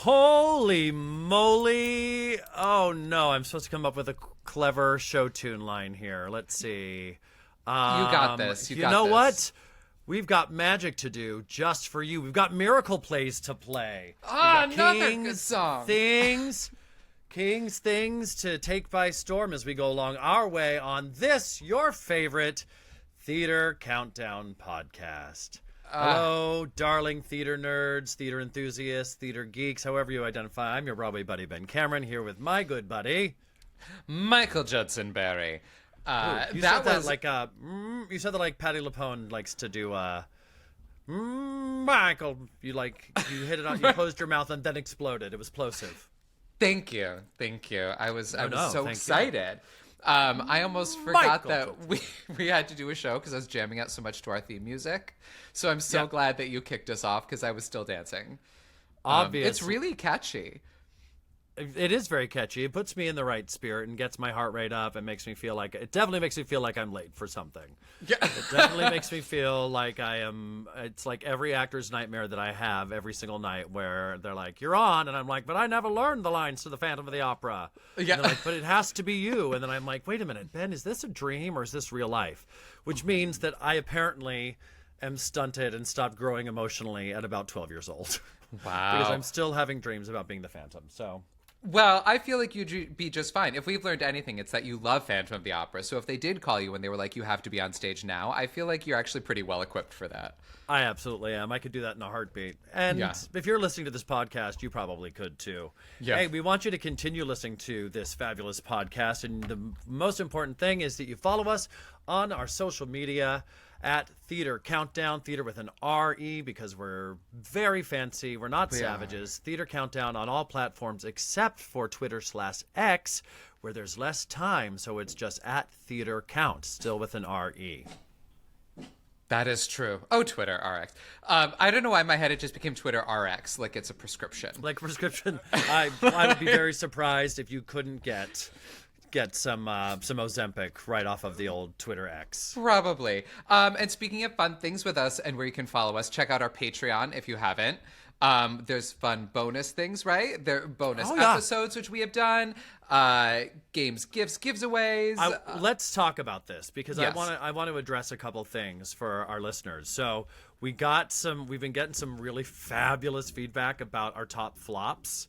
Holy moly. Oh, no. I'm supposed to come up with a clever show tune line here. Let's see. You got this. You know what? We've got magic to do just for you. We've got miracle plays to play. Another good song. King's things to take by storm as we go along our way on this, your favorite Theater Countdown podcast. Hello, darling theater nerds, theater enthusiasts, theater geeks, however you identify. I'm your Broadway buddy, Ben Cameron, here with my good buddy, Michael Judson Barry. You said that like Patti LuPone likes to do. Michael, you hit it on, you closed your mouth and then exploded. It was plosive. Thank you. I was so excited. You. I almost forgot that we had to do a show because I was jamming out so much to our theme music. So I'm so glad that you kicked us off because I was still dancing. Obviously. It's really catchy. It is very catchy. It puts me in the right spirit and gets my heart rate up and it definitely makes me feel like I'm late for something. Yeah. It definitely makes me feel like it's like every actor's nightmare that I have every single night where they're like, you're on. And I'm like, but I never learned the lines to the Phantom of the Opera. Yeah. And they're like, but it has to be you. And then I'm like, wait a minute, Ben, is this a dream or is this real life? Which means that I apparently am stunted and stopped growing emotionally at about 12 years old. Wow. Because I'm still having dreams about being the Phantom. So... Well, I feel like you'd be just fine. If we've learned anything, it's that you love Phantom of the Opera. So if they did call you and they were like, you have to be on stage now, I feel like you're actually pretty well equipped for that. I absolutely am. I could do that in a heartbeat. And if you're listening to this podcast, you probably could too. Yeah. Hey, we want you to continue listening to this fabulous podcast. And the most important thing is that you follow us on our social media at Theater Countdown, theater with an R-E, because we're very fancy. We're not savages. Theater Countdown on all platforms except for Twitter/X, where there's less time. So it's just at Theater Count, still with an R-E. That is true. Oh, Twitter RX. I don't know why in my head it just became Twitter RX, like it's a prescription. Like prescription. I would be very surprised if you couldn't get some Ozempic right off of the old Twitter X. Probably. And speaking of fun things with us and where you can follow us, check out our Patreon if you haven't. There's fun bonus things, right? There are bonus episodes, which we have done. Games, gifts, giveaways. Let's talk about this because I want to address a couple things for our listeners. So we've been getting some really fabulous feedback about our top flops.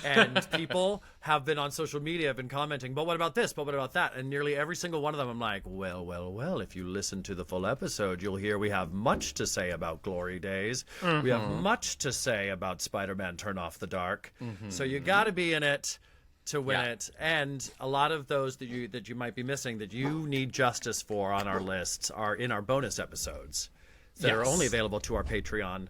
And people have been on social media, have been commenting, but what about this? But what about that? And nearly every single one of them, I'm like, well, if you listen to the full episode, you'll hear we have much to say about Glory Days. Mm-hmm. We have much to say about Spider-Man Turn Off the Dark. Mm-hmm. So you got to be in it to win it. And a lot of those that you might be missing that you need justice for on our lists are in our bonus episodes that are only available to our Patreon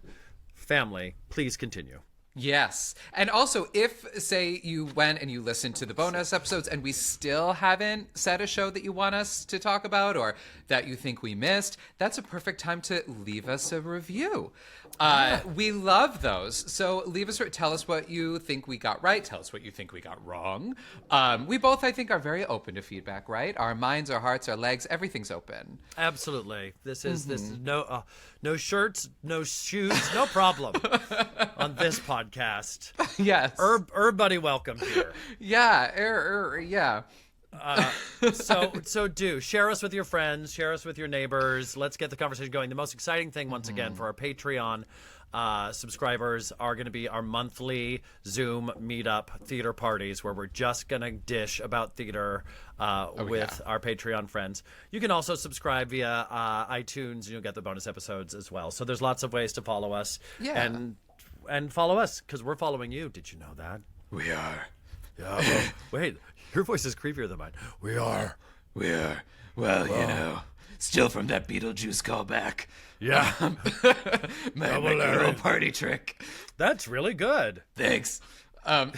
family. Please continue. Yes. And also, if, say, you went and you listened to the bonus episodes and we still haven't said a show that you want us to talk about or that you think we missed, that's a perfect time to leave us a review. We love those. So tell us what you think we got right. Tell us what you think we got wrong. We both, I think, are very open to feedback, right? Our minds, our hearts, our legs, everything's open. Absolutely. This is no shirts, no shoes, no problem on this podcast. Yes. Everybody welcome here. Yeah. Yeah. So share us with your friends, share us with your neighbors. Let's get the conversation going. The most exciting thing, once again, for our Patreon subscribers are going to be our monthly Zoom meetup theater parties where we're just going to dish about theater with our Patreon friends. You can also subscribe via iTunes and you'll get the bonus episodes as well. So there's lots of ways to follow us and follow us because we're following you. Did you know that? We are. Yeah. Well, wait, your voice is creepier than mine. We are. Well, still from that Beetlejuice callback. Yeah. My little party trick. That's really good. Thanks. And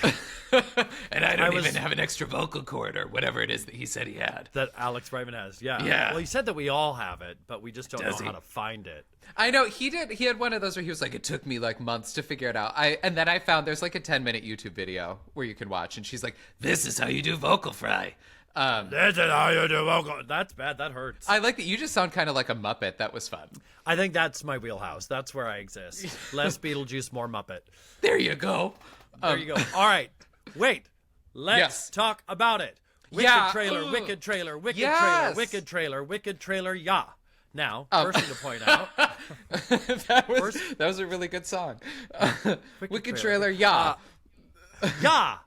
I don't even have an extra vocal cord or whatever it is that he said he had. That Alex Brightman has. Yeah. Yeah. Well, he said that we all have it, but we just don't know how to find it. I know he did. He had one of those where he was like, it took me like months to figure it out. And then I found there's like a 10-minute YouTube video where you can watch. And she's like, this is how you do vocal fry. This is how you do vocal. That's bad. That hurts. I like that. You just sound kind of like a Muppet. That was fun. I think that's my wheelhouse. That's where I exist. Less Beetlejuice, more Muppet. There you go. There you go. All right. Wait. Let's talk about it. Wicked trailer, wicked trailer, wicked trailer, wicked trailer, wicked trailer, yeah. Now, first thing to point out. that was a really good song. Wicked trailer, yeah. Yeah.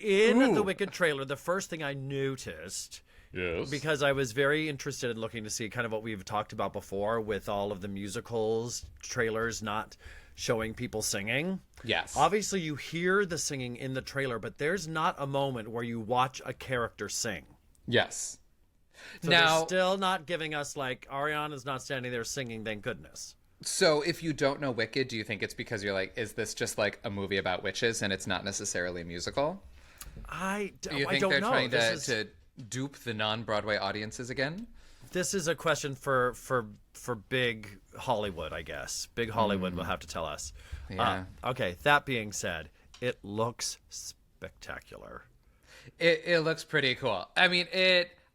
In the Wicked trailer, the first thing I noticed, because I was very interested in looking to see kind of what we've talked about before with all of the musicals trailers not showing people singing. Yes. Obviously, you hear the singing in the trailer, but there's not a moment where you watch a character sing. Yes. So they're still not giving us, like, Ariana's not standing there singing, thank goodness. So if you don't know Wicked, do you think it's because you're like, is this just like a movie about witches and it's not necessarily a musical? I don't know. Do you think they're trying to dupe the non-Broadway audiences again? This is a question for big Hollywood, I guess. Big Hollywood will have to tell us. Yeah. Okay, that being said, it looks spectacular. It looks pretty cool. I mean,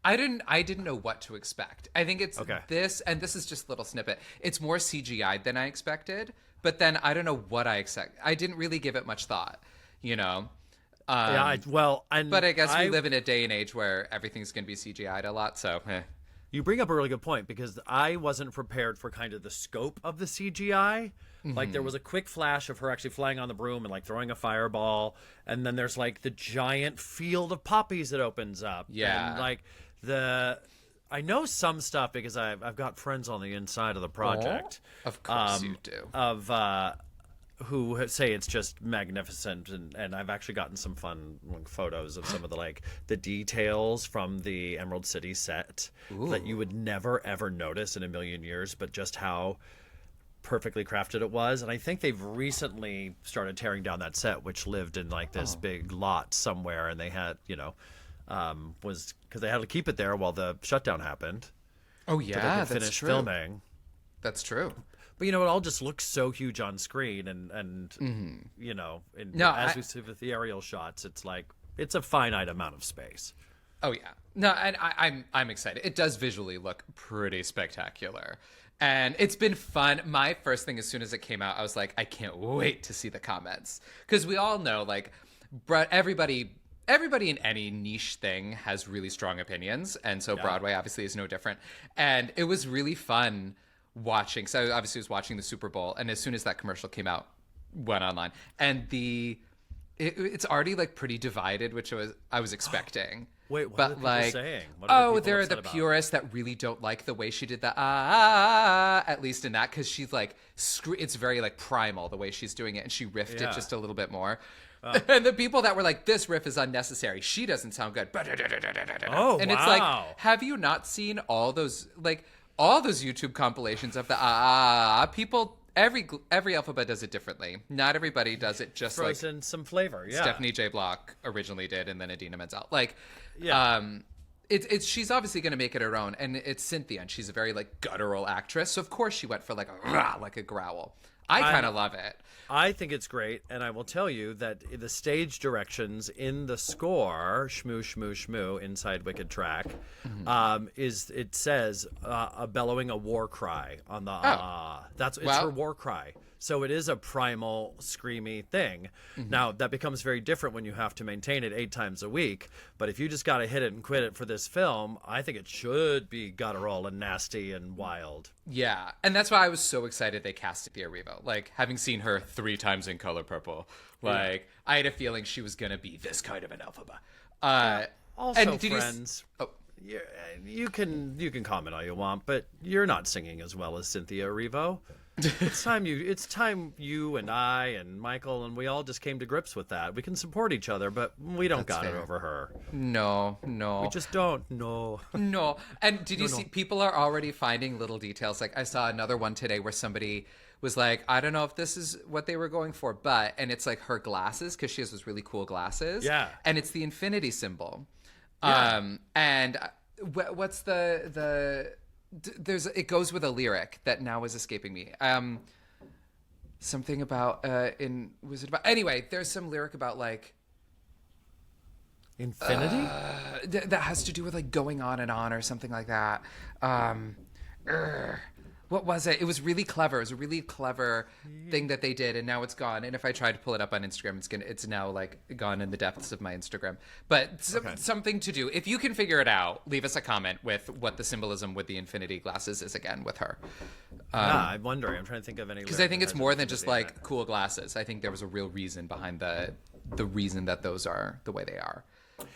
I didn't know what to expect. I think it's this, and this is just a little snippet. It's more CGI'd than I expected, but then I don't know what I expect. I didn't really give it much thought, you know? But I guess we live in a day and age where everything's going to be CGI'd a lot, so You bring up a really good point, because I wasn't prepared for kind of the scope of the CGI. Like, there was a quick flash of her actually flying on the broom and, like, throwing a fireball, and then there's, like, the giant field of poppies that opens up. Yeah. And, like, I know some stuff because I've got friends on the inside of the project. Of course you do. Who say it's just magnificent, and I've actually gotten some fun photos of some of the details from the Emerald City set that you would never ever notice in a million years, but just how perfectly crafted it was. And I think they've recently started tearing down that set, which lived in like this big lot somewhere, and they had was because they had to keep it there while the shutdown happened. Oh yeah, that's true. Filming. That's true. But it all just looks so huge on screen, and as we see with the aerial shots, it's like it's a finite amount of space. Oh yeah, no, and I'm excited. It does visually look pretty spectacular, and it's been fun. My first thing as soon as it came out, I was like, I can't wait to see the comments, because we all know everybody in any niche thing has really strong opinions, and so Broadway obviously is no different. And it was really fun watching. So I obviously was watching the Super Bowl, and as soon as that commercial came out, went online, and it's already like pretty divided, which I was expecting. Wait, what are people saying? There are the purists that really don't like the way she did the at least in that, because she's like it's very like primal the way she's doing it, and she riffed it just a little bit more. And the people that were like, this riff is unnecessary, she doesn't sound good. And it's like, have you not seen all those YouTube compilations of the people? Every alphabet does it differently. Not everybody does it just throws in some flavor. Yeah, Stephanie J. Block originally did, and then Idina Menzel. She's obviously going to make it her own, and it's Cynthia, and she's a very like guttural actress. So of course she went for like a growl. I kind of love it. I think it's great, and I will tell you that the stage directions in the score, shmoo shmoo shmoo, inside Wicked track, it says bellowing a war cry on the it's her war cry. So it is a primal, screamy thing. Now, that becomes very different when you have to maintain it 8 times a week. But if you just got to hit it and quit it for this film, I think it should be guttural and nasty and wild. Yeah, and that's why I was so excited they casted Thea Revo. Like, having seen her 3 times in Color Purple, I had a feeling she was going to be this kind of an Elphaba. Also, and friends... You can comment all you want, but you're not singing as well as Cynthia Erivo. It's time you and I and Michael and we all just came to grips with that. We can support each other, but we don't got it over her. No. We just don't. No. And did you see people are already finding little details? Like I saw another one today where somebody was like, I don't know if this is what they were going for, and it's like her glasses, because she has those really cool glasses. Yeah. And it's the infinity symbol. Yeah. And what's it goes with a lyric that now is escaping me. Something about was it about anyway? There's some lyric about like infinity that has to do with like going on and on or something like that. What was it? It was really clever. It was a really clever thing that they did, and now it's gone. And if I try to pull it up on Instagram, it's now like gone in the depths of my Instagram. But something to do. If you can figure it out, leave us a comment with what the symbolism with the infinity glasses is again with her. I'm wondering. I'm trying to think of any. Because I think it's more than just like cool glasses. I think there was a real reason behind the reason that those are the way they are.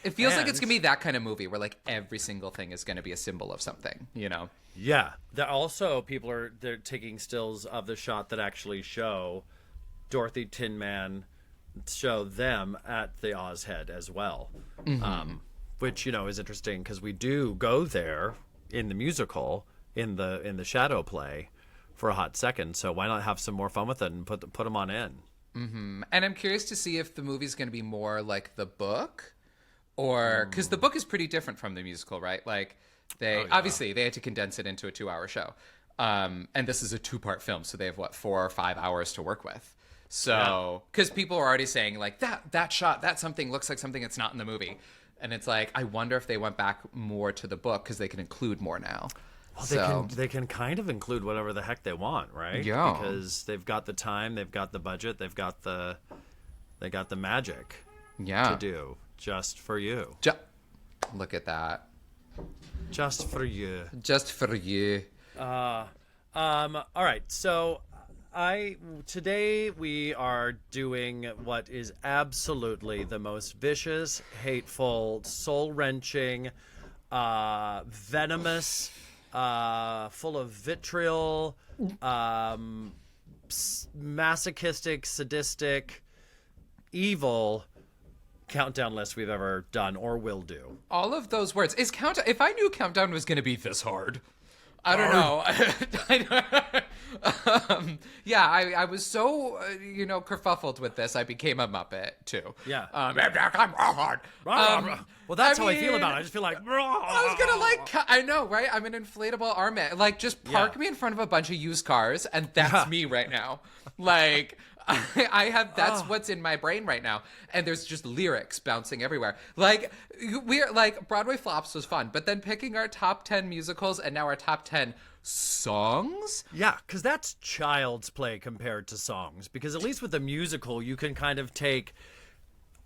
It feels like it's going to be that kind of movie where like every single thing is going to be a symbol of something, you know? Yeah. Also, they're taking stills of the shot that actually show Dorothy Tin Man, show them at the Oz Head as well. Which, you know, is interesting because we do go there in the musical, in the shadow play for a hot second. So why not have some more fun with it and put them on in? And I'm curious to see if the movie's going to be more like the book. Or because the book is pretty different from the musical, right? Like obviously they had to condense it into a 2-hour show, and this is a 2-part film, so they have 4 or 5 hours to work with. So because people are already saying like that shot, that something looks like something that's not in the movie, and it's like I wonder if they went back more to the book because they can include more now. Well, they can kind of include whatever the heck they want, right? Yeah, because they've got the time, they've got the budget, they got the magic. To do. Just for you. Look at that. Just for you. Just for you. All right. So today we are doing what is absolutely the most vicious, hateful, soul-wrenching, venomous, full of vitriol, masochistic, sadistic, evil countdown list we've ever done or will do. All of those words. If I knew countdown was going to be this hard, I don't know. I was so, kerfuffled with this, I became a Muppet, too. Yeah. Well, that's how I feel about it. I just feel like... I was going to I know, right? I'm an inflatable armpit. Like, just park me in front of a bunch of used cars, and that's me right now. Like... I have that's what's in my brain right now, and there's just lyrics bouncing everywhere. Like we're like Broadway flops was fun, but then picking our top 10 musicals and now our top 10 songs. Yeah, because that's child's play compared to songs. Because at least with a musical, you can kind of take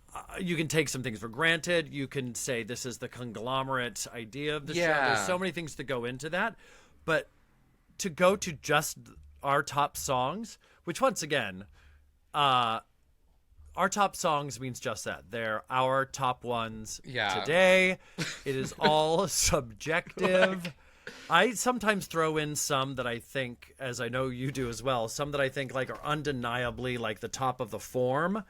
some things for granted. You can say this is the conglomerate idea of the show. There's so many things to go into that, but to go to just our top songs, which once again. Our top songs means just that. They're our top ones today. It is all subjective. I sometimes throw in some that I think, as I know you do as well, some that I think like are undeniably like the top of the form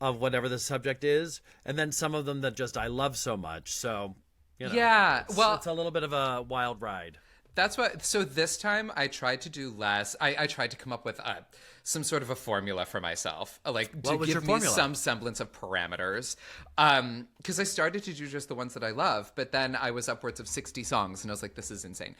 of whatever the subject is, and then some of them that just I love so much. So, it's a little bit of a wild ride. So this time I tried to do less. I tried to come up with some sort of a formula for myself, to give me some semblance of parameters. Because I started to do just the ones that I love, but then I was upwards of 60 songs, and I was like, this is insane.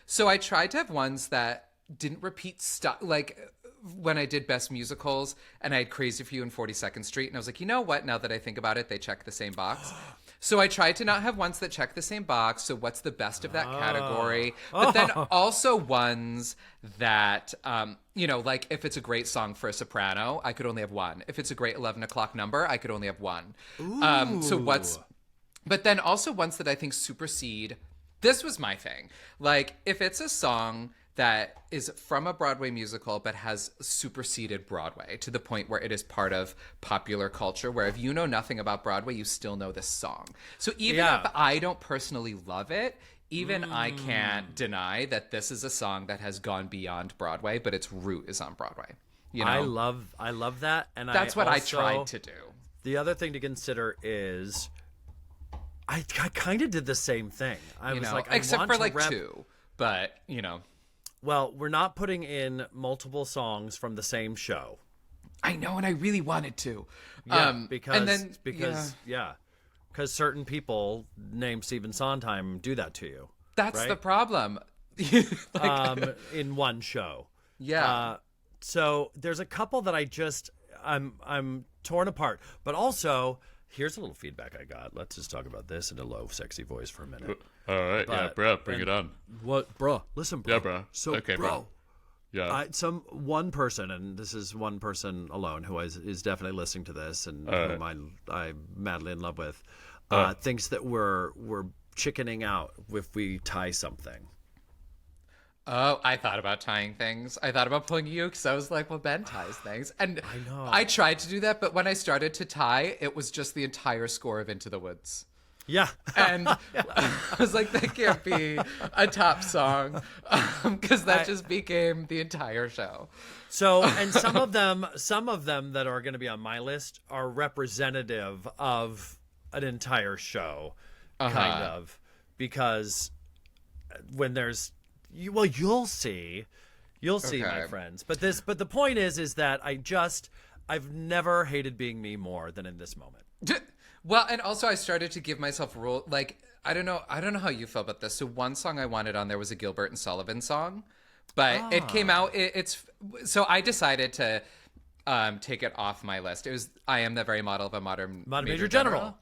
So I tried to have ones that didn't repeat stuff, like when I did Best Musicals, and I had Crazy for You and 42nd Street, and I was like, you know what? Now that I think about it, they check the same box. So I tried to not have ones that check the same box. So what's the best of that category? But then also ones that, like if it's a great song for a soprano, I could only have one. If it's a great 11 o'clock number, I could only have one. But then also ones that I think supersede. This was my thing. Like if it's a song that is from a Broadway musical but has superseded Broadway to the point where it is part of popular culture, where if you know nothing about Broadway, you still know this song. So even if I don't personally love it, even I can't deny that this is a song that has gone beyond Broadway, but its root is on Broadway. You know? I love that. And that's what I tried to do. The other thing to consider is I kind of did the same thing. I was like, except for like two, but Well, we're not putting in multiple songs from the same show. I know, and I really wanted to. Because certain people named Stephen Sondheim do that to you. That's right? the problem. In one show. Yeah. So there's a couple that I'm torn apart. But also, Here's a little feedback I got. Let's just talk about this in a low, sexy voice for a minute. All right, yeah, bro, bring it on. What, bro? Listen, bro. Yeah, bro. So, okay, bro. Yeah. One person, and this is one person alone who is definitely listening to this, and whom I'm madly in love with, thinks that we're chickening out if we tie something. Oh, I thought about tying things. I thought about pulling you because I was like, well, Ben ties things. And I know. I tried to do that, but when I started to tie, it was just the entire score of Into the Woods. Yeah. And I was like, that can't be a top song because that just became the entire show. So, and some of them that are going to be on my list are representative of an entire show, kind of, because when there's, you'll see, my friends. But the point is that I've never hated being me more than in this moment. Well, and also I started to give myself rule. Like, I don't know how you feel about this. So one song I wanted on there was a Gilbert and Sullivan song, but it came out. So I decided to take it off my list. It was "I Am the Very Model of a Modern Major General."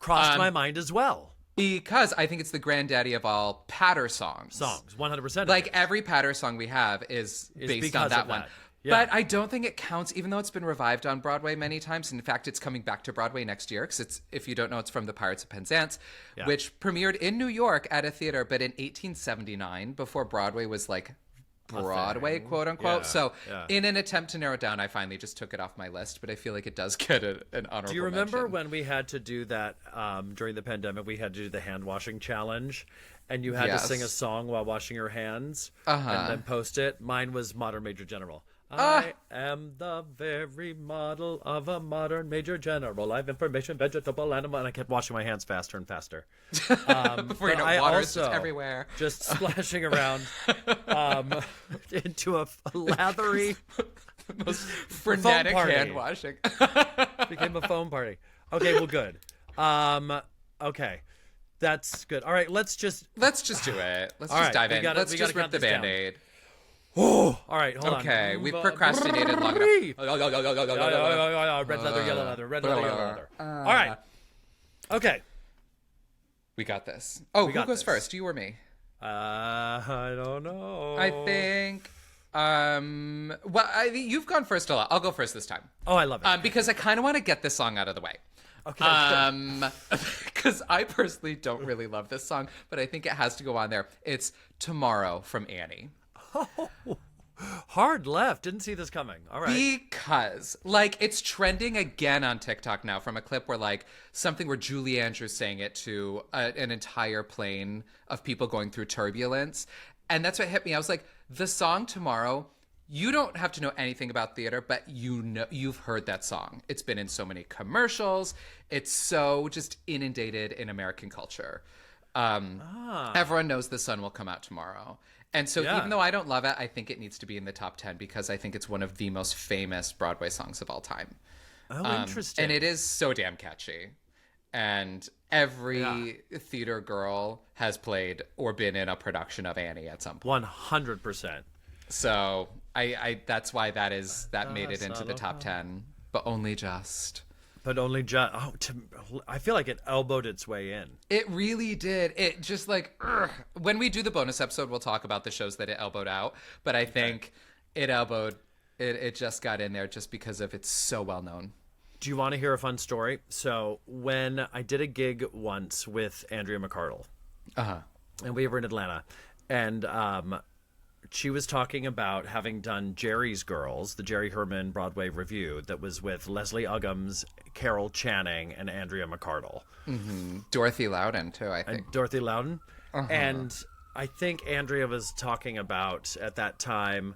Crossed my mind as well. Because I think it's the granddaddy of all patter songs. 100%. Like every patter song we have is based on that one. Yeah. But I don't think it counts, even though it's been revived on Broadway many times. In fact, it's coming back to Broadway next year because it's, if you don't know, it's from the Pirates of Penzance, which premiered in New York at a theater, but in 1879, before Broadway was like Broadway, quote unquote. In an attempt to narrow it down, I finally just took it off my list, but I feel like it does get an honorable Do you remember mention. when we had to do that during the pandemic? We had to do the hand washing challenge, and you had to sing a song while washing your hands and then post it. Mine was Modern Major General. I am the very model of a modern major general. I have information, vegetable, animal, and I kept washing my hands faster and faster. Before you know, water's just everywhere. Just splashing around into a lathery, most frenetic hand washing. Became a foam party. Okay, well, good. Okay. That's good. All right, let's just do it. Let's just dive in. Let's just rip the Band-Aid. Oh, all right, hold on. Okay, we've procrastinated long enough. Red leather, yellow leather, red leather, yellow leather. All right. Okay. We got this. Oh, who goes first? You or me? I don't know. I think you've gone first a lot. I'll go first this time. Oh, I love it. Because I kind of want to get this song out of the way. Okay. Because I personally don't really love this song, but I think it has to go on there. It's Tomorrow from Annie. Oh, hard left. Didn't see this coming. All right. Because, like, it's trending again on TikTok now from a clip where, like, something where Julie Andrews sang it to an entire plane of people going through turbulence. And that's what hit me. I was like, the song Tomorrow, you don't have to know anything about theater, but you've heard that song. It's been in so many commercials. It's so just inundated in American culture. Everyone knows the sun will come out tomorrow. And so even though I don't love it, I think it needs to be in the top 10 because I think it's one of the most famous Broadway songs of all time. Oh, interesting. And it is so damn catchy. And every theater girl has played or been in a production of Annie at some point. 100%. So I that's why that made it into the top 10, but only just. But only just. I feel like it elbowed its way in. It really did. It just like when we do the bonus episode, we'll talk about the shows that it elbowed out. But I think it elbowed. It just got in there just because of it's so well known. Do you want to hear a fun story? So when I did a gig once with Andrea McArdle, and we were in Atlanta, and she was talking about having done Jerry's Girls, the Jerry Herman Broadway review that was with Leslie Uggams, Carol Channing, and Andrea McArdle. Mm-hmm. Dorothy Loudon, too, I think. And Dorothy Loudon. And I think Andrea was talking about, at that time,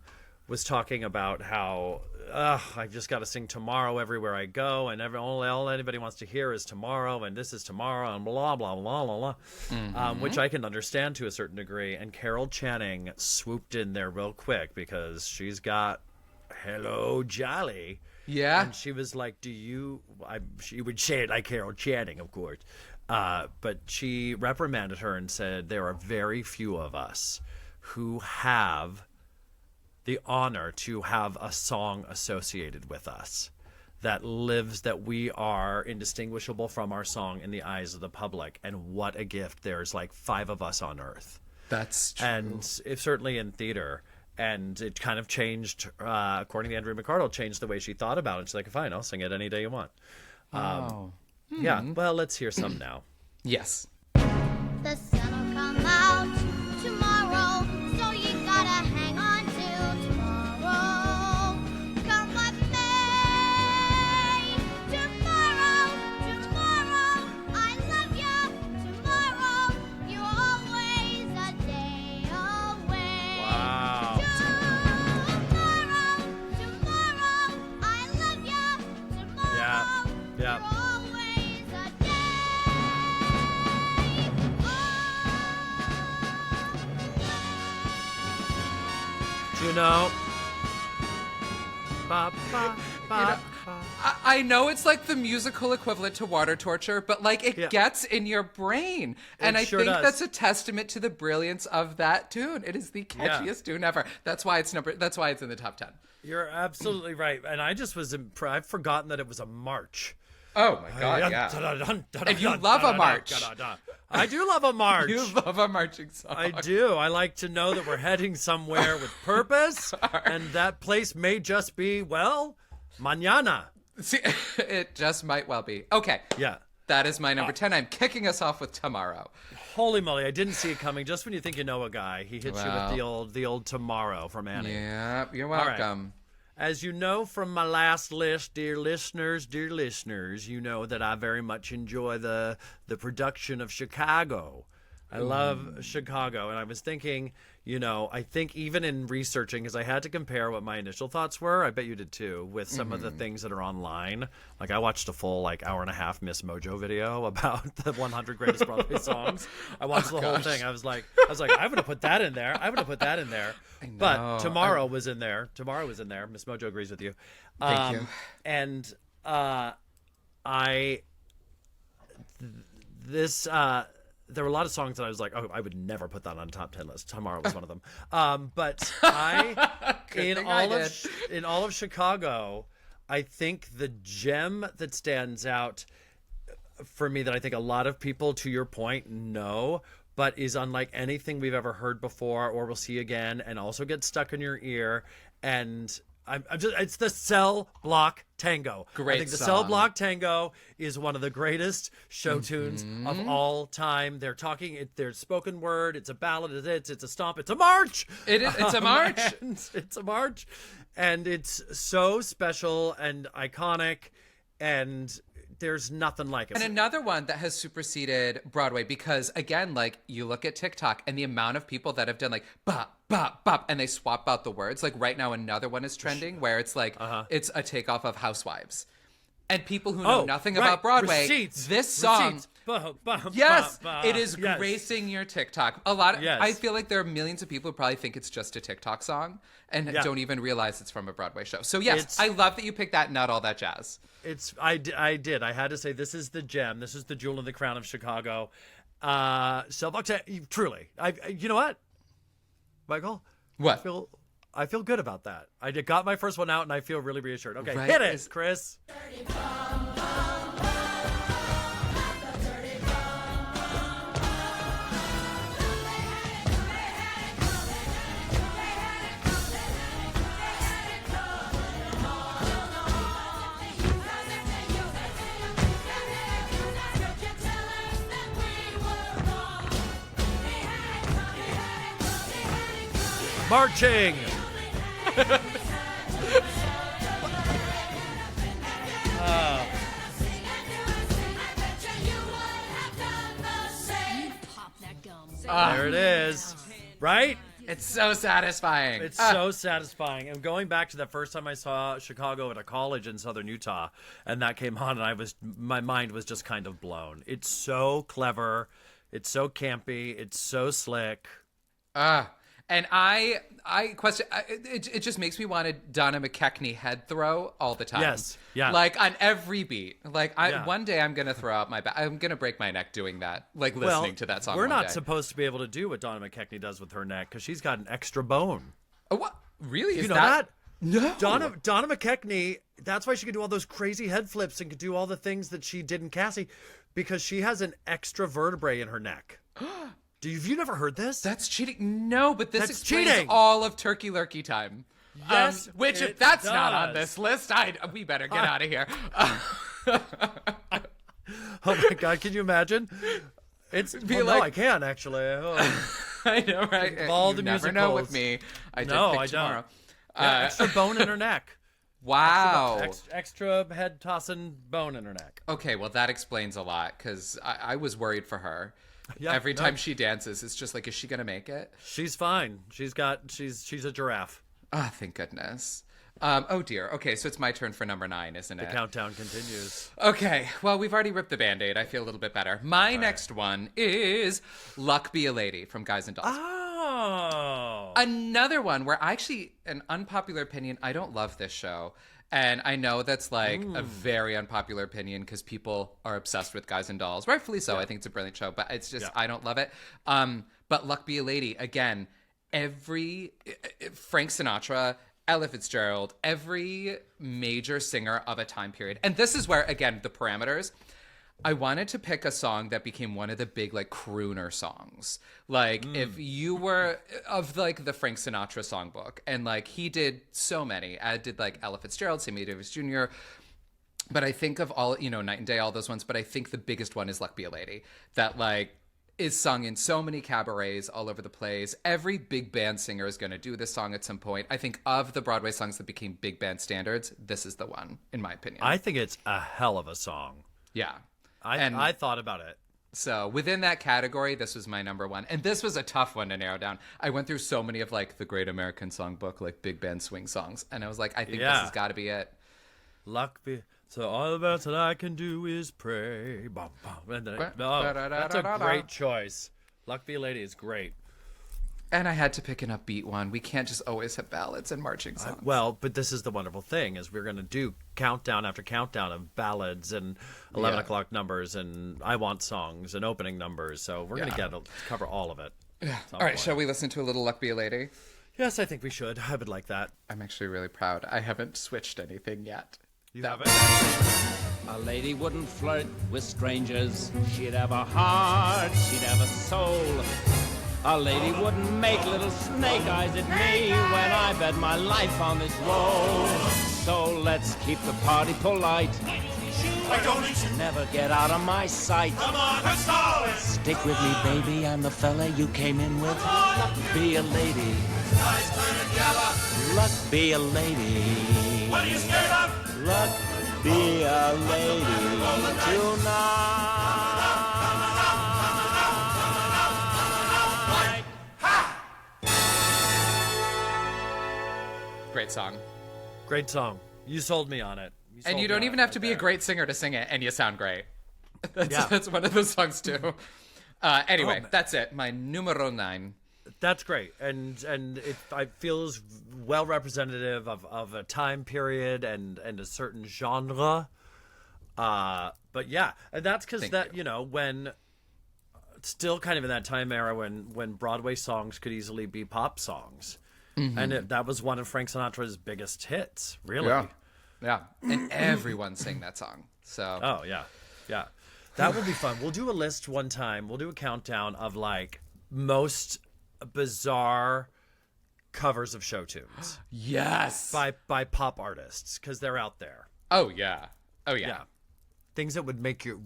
how I just got to sing Tomorrow everywhere I go, and all anybody wants to hear is Tomorrow, and this is Tomorrow, and blah, blah, blah, blah, blah, which I can understand to a certain degree. And Carol Channing swooped in there real quick because she's got Hello Jolly. Yeah. And she was like, she would say it like Carol Channing, of course. But she reprimanded her and said, there are very few of us who have the honor to have a song associated with us that lives, that we are indistinguishable from our song in the eyes of the public. And what a gift. There's like 5 of us on earth. That's true. And it's certainly in theater. And it kind of changed, according to Andrea McArdle, changed the way she thought about it. She's like, fine, I'll sing it any day you want. Yeah, well, let's hear some now. Yes. The sun will come out tomorrow, so you gotta hang on till tomorrow. Come what may, tomorrow, tomorrow, I love you, tomorrow, you're always a day away. Wow. Tomorrow, tomorrow, I love you, tomorrow, Yeah. you're always a day You know, ba, ba, ba, ba. I know it's like the musical equivalent to water torture, but like it gets in your brain. And I sure think does. that's a testament to the brilliance of that tune. It is the catchiest tune ever. That's why it's in the top 10. You're absolutely right. And I just was I've forgotten that it was a march. Oh my God, yeah. And you love a march. I do love a march. You love a marching song. I do. I like to know that we're heading somewhere with purpose, and that place may just be, well, mañana. See, it just might well be. Okay. Yeah. That is my number 10. I'm kicking us off with Tomorrow. Holy moly, I didn't see it coming. Just when you think you know a guy, he hits you with the old Tomorrow from Annie. Yeah, you're All welcome. right. As you know from my last list, dear listeners, you know that I very much enjoy the production of Chicago. I love Chicago. And I was thinking, I think even in researching, because I had to compare what my initial thoughts were, I bet you did too, with some of the things that are online. Like I watched a full hour and a half Miss Mojo video about the 100 greatest Broadway songs. I watched the whole thing. I was like, I would have put that in there. But Tomorrow was in there. Miss Mojo agrees with you. Thank you. And there were a lot of songs that I was like, I would never put that on a top 10 list. Tomorrow was one of them. But in all of Chicago, I think the gem that stands out for me that I think a lot of people, to your point, know, but is unlike anything we've ever heard before or will see again, and also gets stuck in your ear. And it's the Cell Block Tango. Great I think the song. Cell Block Tango is one of the greatest show tunes of all time. They're talking, there's spoken word, it's a ballad, it's a stomp, it's a march. It's a march. It's a march. And it's so special and iconic, and there's nothing like it. And another one that has superseded Broadway because, again, like you look at TikTok and the amount of people that have done like bop, bop, bop, and they swap out the words. Like right now, another one is trending where it's like it's a takeoff of Housewives. And people who know nothing about Broadway, this song, it is gracing your TikTok. I feel like there are millions of people who probably think it's just a TikTok song and don't even realize it's from a Broadway show. So yes, I love that you picked that, not all that jazz. I did. I had to say this is the gem. This is the jewel in the crown of Chicago. Truly. You know what, Michael? What? I feel good about that. I got my first one out, and I feel really reassured. Okay, right. Hit it, Chris. Marching. There it is. Right? It's so satisfying. It's so satisfying. And going back to the first time I saw Chicago at a college in southern Utah, and that came on, and my mind was just kind of blown. It's so clever. It's so campy. It's so slick. And I question, it just makes me want a Donna McKechnie head throw all the time. Yes, yeah. Like on every beat. Like one day I'm going to throw out my back. I'm going to break my neck doing that, like listening to that song. We're not day. supposed to be able to do what Donna McKechnie does with her neck because she's got an extra bone. Oh, what? Really? You know that? No. Donna McKechnie, that's why she could do all those crazy head flips and could do all the things that she did in Cassie, because she has an extra vertebrae in her neck. Have you never heard this? That's cheating. No, but this That's explains cheating. all of Turkey Lurkey time. Yes, which it if that's not does. on this list, we better get out of here. Oh my God, can you imagine? No, I can actually. Oh. I know, right? All You the never know musicals. with me. I did No, pick I tomorrow. don't. Yeah, extra bone in her neck. Wow. Extra head tossing bone in her neck. Okay, well that explains a lot because I was worried for her. Yeah, Every time she dances, it's just like, is she gonna make it? She's fine. She's a giraffe. Ah, thank goodness. Oh dear. Okay, so it's my turn for number 9, isn't it? The countdown continues. Okay, well, we've already ripped the Band-Aid. I feel a little bit better. My next one is Luck Be a Lady from Guys and Dolls. Oh. Another one where an unpopular opinion, I don't love this show. And I know that's like a very unpopular opinion because people are obsessed with Guys and Dolls. Rightfully so. I think it's a brilliant show, but it's just, I don't love it. But Luck Be a Lady, again, Frank Sinatra, Ella Fitzgerald, every major singer of a time period. And this is where, again, the parameters. I wanted to pick a song that became one of the big, like, crooner songs. Like, if you were of, like, the Frank Sinatra songbook, and, like, he did so many. I did, like, Ella Fitzgerald, Sammy Davis Jr., but I think of all, Night and Day, all those ones, but I think the biggest one is Luck Be a Lady. That, like, is sung in so many cabarets all over the place. Every big band singer is going to do this song at some point. I think of the Broadway songs that became big band standards, this is the one, in my opinion. I think it's a hell of a song. Yeah. I thought about it. So within that category, this was my number 1. And this was a tough one to narrow down. I went through so many of like the Great American Songbook, like big band swing songs. And I was like, I think this has got to be it. Luck be... So all the best that I can do is pray. Bum, bum. And then, that's a great choice. Luck Be a Lady is great. And I had to pick an upbeat one. We can't just always have ballads and marching songs. But this is the wonderful thing, is we're going to do countdown after countdown of ballads and 11 o'clock numbers and I Want songs and opening numbers. So we're going to cover all of it. Yeah. All right, shall we listen to a little Luck Be a Lady? Yes, I think we should. I would like that. I'm actually really proud. I haven't switched anything yet. You haven't? A lady wouldn't flirt with strangers. She'd have a heart, she'd have a soul. A lady wouldn't make little snake eyes at me when I bet my life on this roll. So let's keep the party polite. Never get out of my sight. Come on, let's stall it. Stick with me, baby. I'm the fella you came in with. Luck be a lady. Eyes turn together. Luck be a lady. What are you scared of? Luck be a lady tonight. Great song. Great song. You sold me on it. And you don't even have to be a great singer to sing it, and you sound great. That's one of the songs, too. Anyway, that's it. My numero 9. That's great, and it feels well representative of a time period and a certain genre. But yeah, and that's because when still kind of in that time era when Broadway songs could easily be pop songs, and that was one of Frank Sinatra's biggest hits, really. Yeah, and everyone sang that song. So oh yeah, that would be fun. We'll do a list one time. We'll do a countdown of like most bizarre covers of show tunes. Yes, by pop artists, because they're out there. Oh yeah. Things that would make your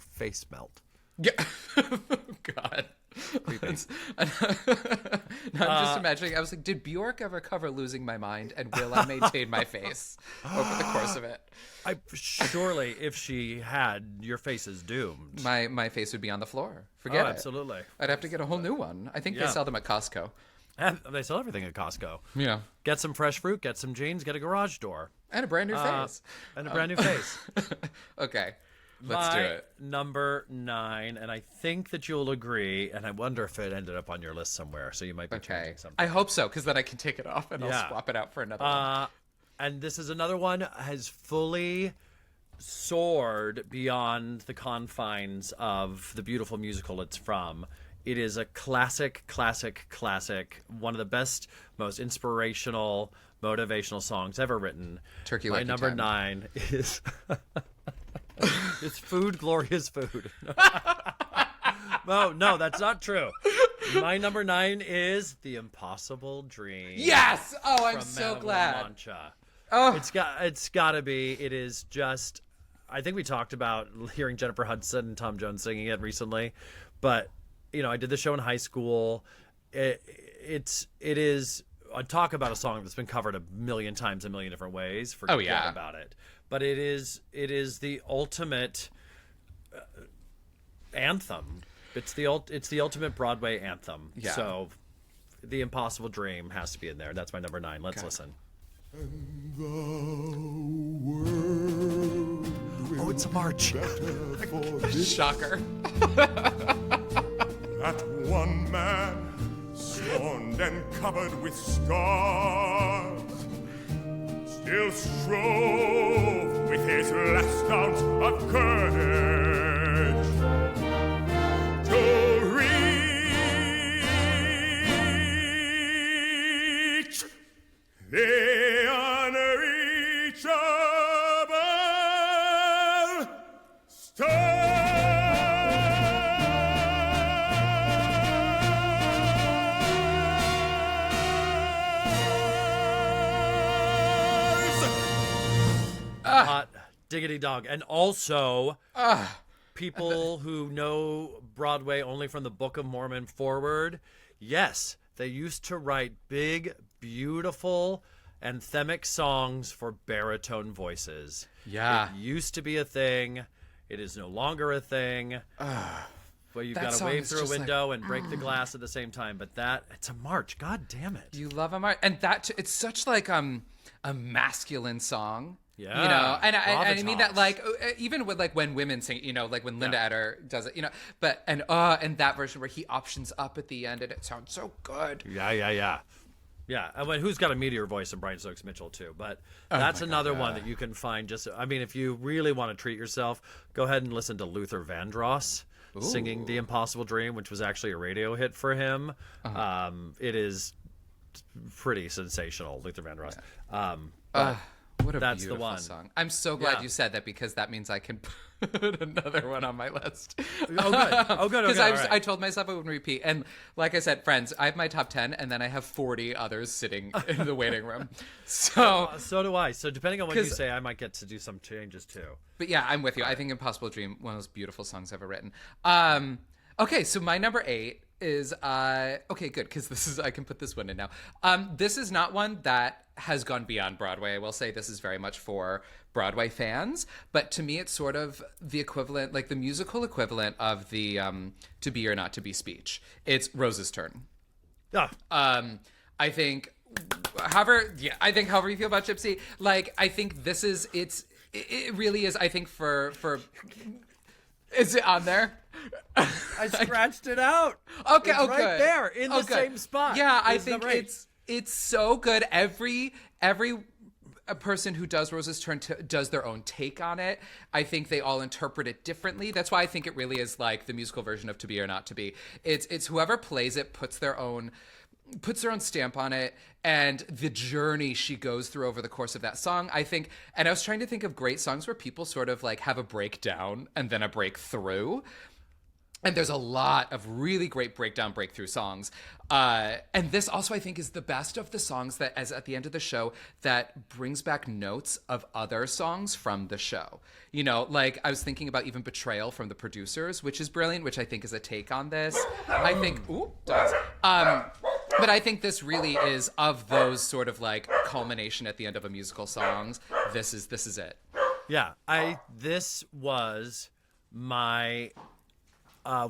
face melt. Yeah. God. I'm just imagining. I was like, did Bjork ever cover "Losing My Mind"? And will I maintain my face over the course of it? Surely, if she had, your face is doomed. My face would be on the floor. Forget it. Absolutely. I'd have to get a whole new one. I think they sell them at Costco. And they sell everything at Costco. Yeah. Get some fresh fruit, get some jeans, get a garage door. And a brand new face. And a brand new face. Okay. Let's do it. Number 9, and I think that you'll agree, and I wonder if it ended up on your list somewhere, so you might be changing something. I hope so, because then I can take it off and I'll swap it out for another one. And this is another one has fully soared beyond the confines of the beautiful musical it's from. It is a classic, one of the best, most inspirational, motivational songs ever written. Turkey My Lucky number 10. 9 is it's food, glorious food. No, that's not true. My number 9 is The Impossible Dream. Yes! Oh, I'm from so Man of La glad. Mancha. Oh. It's got to be. It is just. I think we talked about hearing Jennifer Hudson and Tom Jones singing it recently, but I did the show in high school. It is. I talk about a song that's been covered a million times, a million different ways. Forget about it. But it is the ultimate anthem. It's the ultimate Broadway anthem. Yeah. So, The Impossible Dream has to be in there. That's my number 9. Let's listen. Oh, it's a march. Shocker. That one man, scorned and covered with scars, still strove with his last ounce of courage to reach the unreachable Hot diggity dog. And also, people who know Broadway only from the Book of Mormon forward, yes, they used to write big, beautiful, anthemic songs for baritone voices. Yeah. It used to be a thing. It is no longer a thing. But you've That got to song wave is through a just window and break the glass at the same time. But it's a march. God damn it. You love a march. And it's such like a masculine song. Yeah, You know, and I mean that gravitas. like even with like when women sing, like when Linda Eder does it, but and that version where he options up at the end and it sounds so good. Yeah. I mean, who's got a meteor voice in Brian Stokes Mitchell too? But that's another one that you can find. If you really want to treat yourself, go ahead and listen to Luther Vandross singing "The Impossible Dream," which was actually a radio hit for him. It is pretty sensational, Luther Vandross. But What a that's beautiful the one. song. I'm so glad Yeah. you said that because that means I can put another one on my list. Oh, good. Because Okay, all right. I told myself I wouldn't repeat. And like I said, friends, I have my top 10 and then I have 40 others sitting in the waiting room. So, So do I. So depending on what you say, I might get to do some changes too. but yeah, I'm with you. I think Impossible Dream, one of those beautiful songs ever written. Okay, so my number 8 is okay, good, because I can put this one in now. This is not one that has gone beyond Broadway. I will say this is very much for Broadway fans, but to me it's sort of the equivalent, like the musical equivalent of the To Be or Not to Be speech. It's Rose's Turn. Yeah. I think however you feel about Gypsy, like I think this is it really is, I think for is it on there? I scratched it out. Okay, It's right good. there in the Oh, good. same spot. Yeah, I It's think number 8. it's so good. Every a person who does Rose's Turn does their own take on it. I think they all interpret it differently. That's why I think it really is like the musical version of To Be or Not to Be. It's whoever plays it puts their own stamp on it, and the journey she goes through over the course of that song, I think. And I was trying to think of great songs where people sort of like have a breakdown and then a breakthrough. And there's a lot of really great breakthrough songs. And this also, I think, is the best of the songs that, as at the end of the show, that brings back notes of other songs from the show. Like I was thinking about even Betrayal from The Producers, which is brilliant, which I think is a take on this. I think, but I think this really is of those sort of like culmination at the end of a musical songs. This is it. Yeah, this was my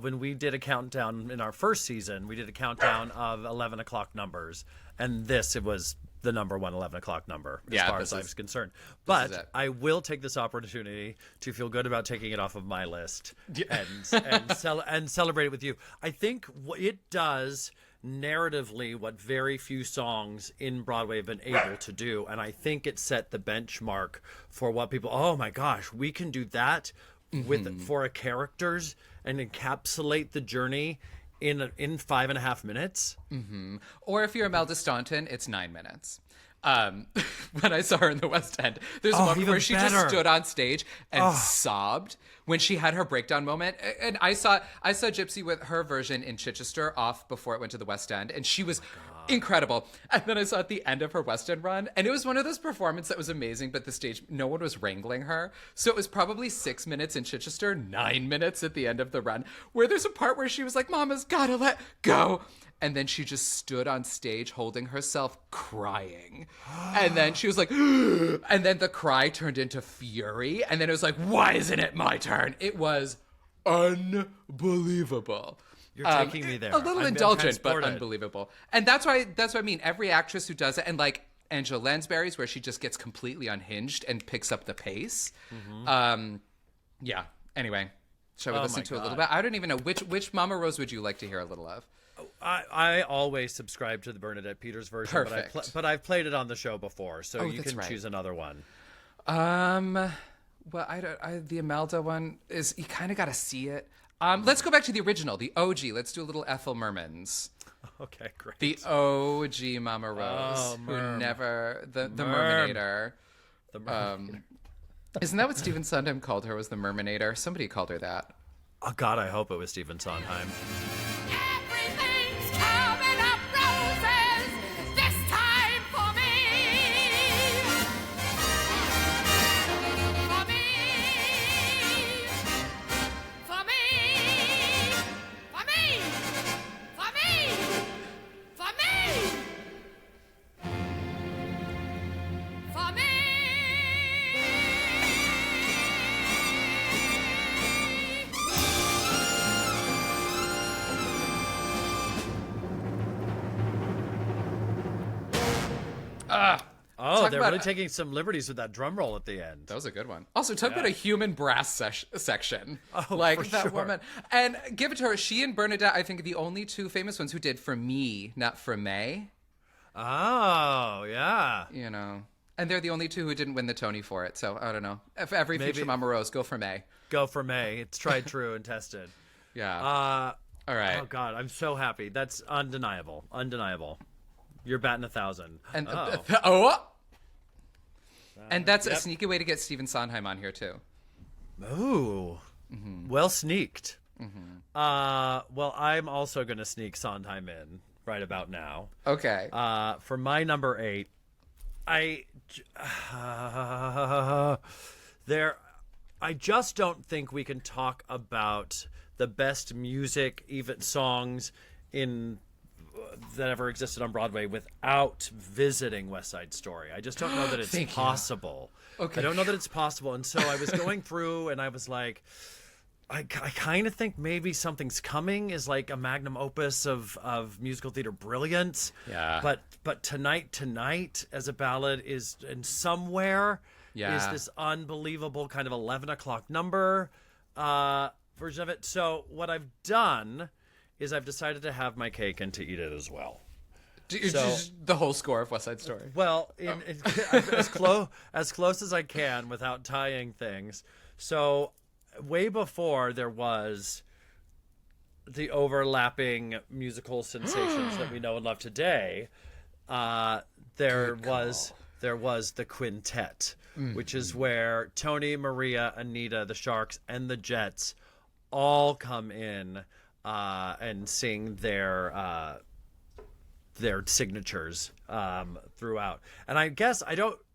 when we did a countdown in our first season, we did a countdown of 11 o'clock numbers, and it was the number one 11 o'clock number as far as I was concerned. But I will take this opportunity to feel good about taking it off of my list and celebrate it with you. I think it does narratively what very few songs in Broadway have been able to do, and I think it set the benchmark for what people, oh my gosh, we can do that for a characters and encapsulate the journey in 5.5 minutes. Or if you're Imelda Staunton, it's 9 minutes. when I saw her in the West End. There's a moment where she just stood on stage and sobbed when she had her breakdown moment. And I saw Gypsy with her version in Chichester off before it went to the West End, and she was incredible. And then I saw at the end of her West End run, and it was one of those performances that was amazing, but the stage, no one was wrangling her. So it was probably 6 minutes in Chichester, 9 minutes at the end of the run, where there's a part where she was like, Mama's gotta let go. And then she just stood on stage holding herself crying. And then she was like, and then the cry turned into fury. And then it was like, why isn't it my turn? It was unbelievable. You're taking me there. A little indulgent, but unbelievable. And that's why I mean, every actress who does it, and like Angela Lansbury's, where she just gets completely unhinged and picks up the pace. Yeah. Anyway, shall we listen to a little bit? I don't even know. Which Mama Rose would you like to hear a little of? I always subscribe to the Bernadette Peters version, Perfect. but I've played it on the show before, so you can choose another one. Well, the Imelda one is, you kind of got to see it. Let's go back to the original, the OG. Let's do a little Ethel Mermans. Okay, great. The OG Mama Rose, who never, the Merminator. The Merminator. Isn't that what Stephen Sondheim called her, was the Merminator? Somebody called her that. Oh, God, I hope it was Stephen Sondheim. Everything's coming up roses this time for me. For me. For me. For me. For me. For me. For me. They're really taking some liberties with that drum roll at the end. That was a good one. Also, talk about a human brass section. Oh, like for that sure. woman. And give it to her. She and Bernadette, I think, are the only two famous ones who did For Me, not For May. Oh, yeah. You know. And they're the only two who didn't win the Tony for it. So, I don't know. If every future Mama Rose, go for May. Go for May. It's tried, true, and tested. Yeah. All right. Oh, God, I'm so happy. That's undeniable. Undeniable. You're batting 1,000. And and that's a sneaky way to get Stephen Sondheim on here too. Ooh, well sneaked. Well, I'm also going to sneak Sondheim in right about now. Okay. For my number 8, I just don't think we can talk about the best music, even songs that ever existed on Broadway without visiting West Side Story. I just don't know that it's possible. Okay. I don't know that it's possible. And so I was going through and I was like, I kind of think maybe Something's Coming is like a magnum opus of musical theater brilliance. Yeah. But Tonight as a ballad is, and Somewhere is this unbelievable kind of 11 o'clock number version of it. So what I've done is I've decided to have my cake and to eat it as well. The whole score of West Side Story. Well, as close as I can without tying things. So way before there was the overlapping musical sensations that we know and love today, there was the quintet, which is where Tony, Maria, Anita, the Sharks, and the Jets all come in and sing their signatures throughout. And I guess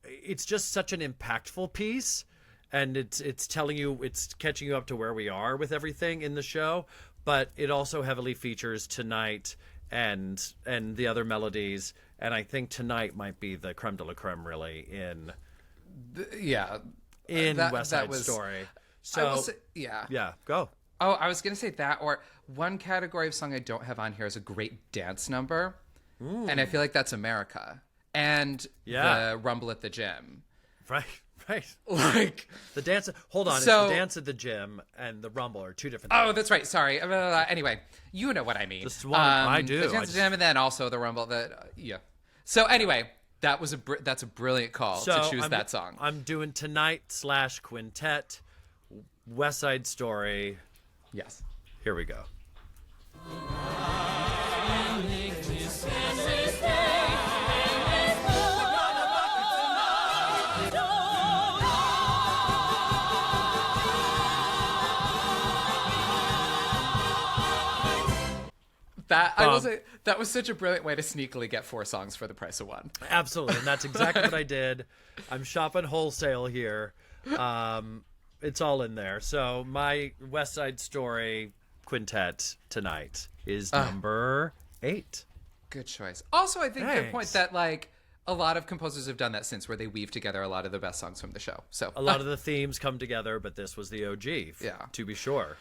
it's just such an impactful piece, and it's telling you, it's catching you up to where we are with everything in the show, but it also heavily features Tonight and the other melodies, and I think Tonight might be the creme de la creme really in West Side Story. So go. Oh, I was going to say that, or one category of song I don't have on here is a great dance number. And I feel like that's America. And the Rumble at the Gym. Right. Like the dance. Hold on. It's the dance at the gym and the Rumble are two different things. Oh, that's right. Sorry. Anyway, you know what I mean. Just one. I do. The dance at the gym and then also the Rumble. So anyway, that's a brilliant call to choose that song. I'm doing Tonight/Quintet, West Side Story. Yes. Here we go. I will say that was such a brilliant way to sneakily get 4 songs for the price of 1. Absolutely, and that's exactly what I did. I'm shopping wholesale here. It's all in there. So my West Side Story quintet tonight is number 8. Good choice. Also, I think good Thanks. point that like a lot of composers have done that since, where they weave together a lot of the best songs from the show. So A lot of the themes come together, but this was the OG, to be sure.